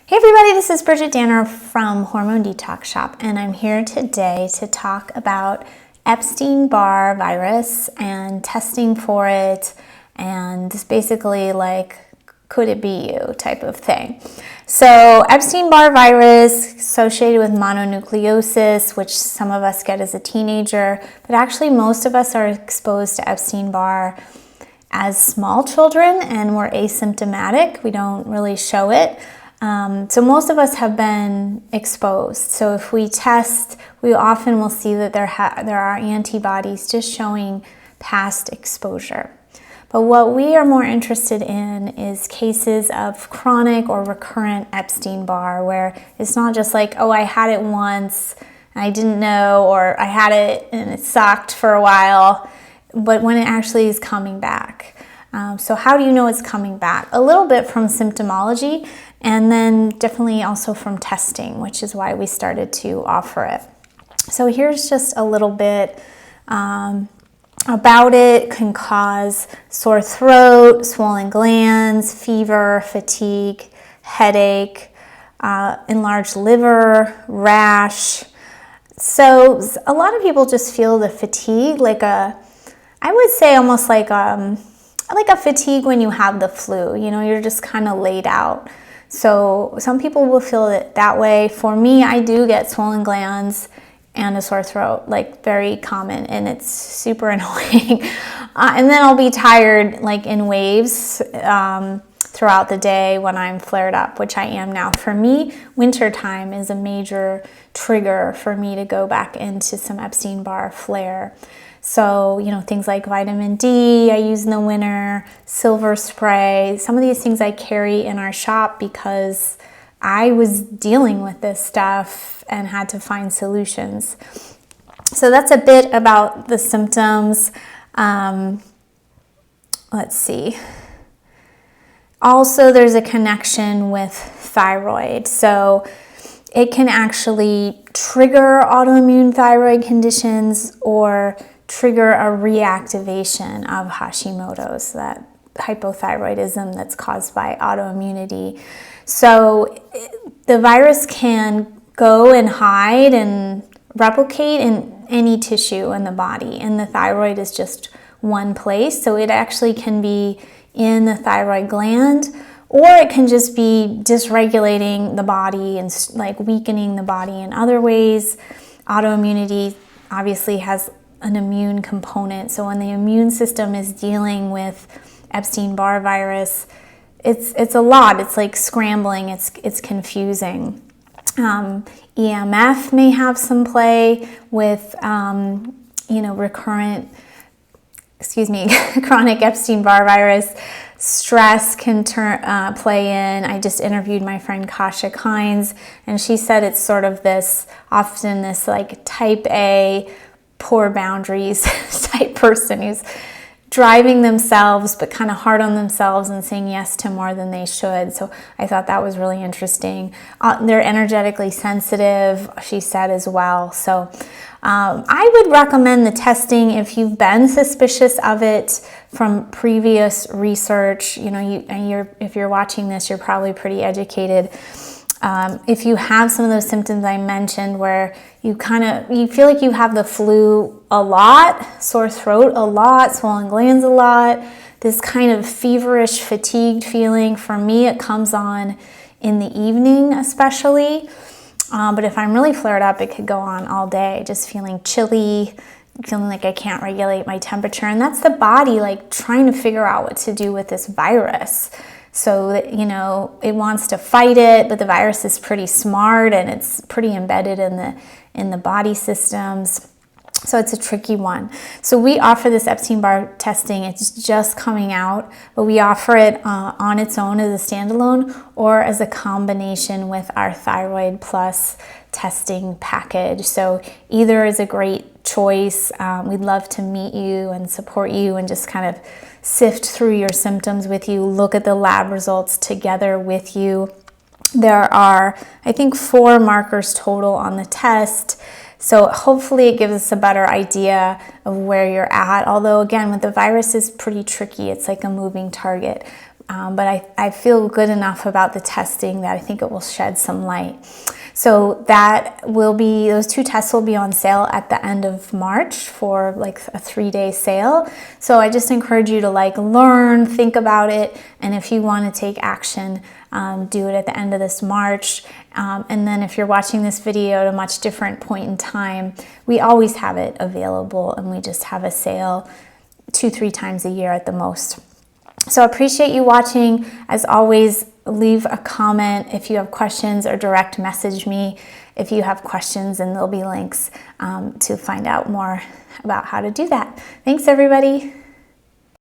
Hey everybody, this is Bridgit Danner from Hormone Detox Shop, and I'm here today to talk about Epstein Barr virus and testing for it, and basically like, could it be you type of thing. So Epstein Barr virus associated with mononucleosis, which some of us get as a teenager, but actually most of us are exposed to Epstein Barr as small children and we're asymptomatic. We don't really show it. So most of us have been exposed. So if we test, we often will see that there are antibodies just showing past exposure. But what we are more interested in is cases of chronic or recurrent Epstein Barr, where it's not just like, oh, I had it once and I didn't know, or I had it and it sucked for a while, but when it actually is coming back. So how do you know it's coming back? A little bit from symptomology, and then definitely also from testing, which is why we started to offer it. So here's just a little bit about it. Can cause sore throat, swollen glands, fever, fatigue, headache, enlarged liver, rash. So a lot of people just feel the fatigue, I would say almost like a fatigue when you have the flu. You know, you're just kind of laid out. So some people will feel it that way. For me, I do get swollen glands and a sore throat, like very common, and it's super annoying. And then I'll be tired like in waves throughout the day when I'm flared up, which I am now. For me, wintertime is a major trigger for me to go back into some Epstein Barr flare. So, you know, things like vitamin D I use in the winter, silver spray, some of these things I carry in our shop because I was dealing with this stuff and had to find solutions. So that's a bit about the symptoms. Let's see. Also, there's a connection with thyroid. So it can actually trigger autoimmune thyroid conditions or trigger a reactivation of Hashimoto's, that hypothyroidism that's caused by autoimmunity. So the virus can go and hide and replicate in any tissue in the body, and the thyroid is just one place. So it actually can be in the thyroid gland, or it can just be dysregulating the body and like weakening the body in other ways. Autoimmunity obviously has an immune component. So when the immune system is dealing with Epstein Barr virus, it's a lot. It's like scrambling. It's confusing. EMF may have some play with chronic Epstein Barr virus. Stress can play in. I just interviewed my friend Kasha Kynes, and she said it's sort of often this like type A, poor boundaries type person who's driving themselves but kind of hard on themselves and saying yes to more than they should. So I thought that was really interesting. They're energetically sensitive, she said, as well. So I would recommend the testing if you've been suspicious of it from previous research. You know, if you're watching this, you're probably pretty educated. If you have some of those symptoms I mentioned where you feel like you have the flu a lot, sore throat a lot, swollen glands a lot, this kind of feverish, fatigued feeling, for me it comes on in the evening especially. But if I'm really flared up, it could go on all day, just feeling chilly, feeling like I can't regulate my temperature. And that's the body like trying to figure out what to do with this virus. So that, you know, it wants to fight it, but the virus is pretty smart and it's pretty embedded in the body systems. So it's a tricky one. So we offer this Epstein Barr testing. It's just coming out, but we offer it on its own as a standalone or as a combination with our Thyroid Plus testing package. So either is a great choice. We'd love to meet you and support you and just kind of sift through your symptoms with you, look at the lab results together with you. There are, I think, 4 markers total on the test. So hopefully it gives us a better idea of where you're at. Although again, with the virus is pretty tricky. It's like a moving target. but I feel good enough about the testing that I think it will shed some light. So those 2 tests will be on sale at the end of March for like a 3-day sale. So I just encourage you to like learn, think about it, and if you want to take action, do it at the end of this March. And then if you're watching this video at a much different point in time, we always have it available, and we just have a sale 2-3 times a year at the most. So I appreciate you watching. As always, leave a comment if you have questions, or direct message me if you have questions, and there'll be links to find out more about how to do that. Thanks, everybody.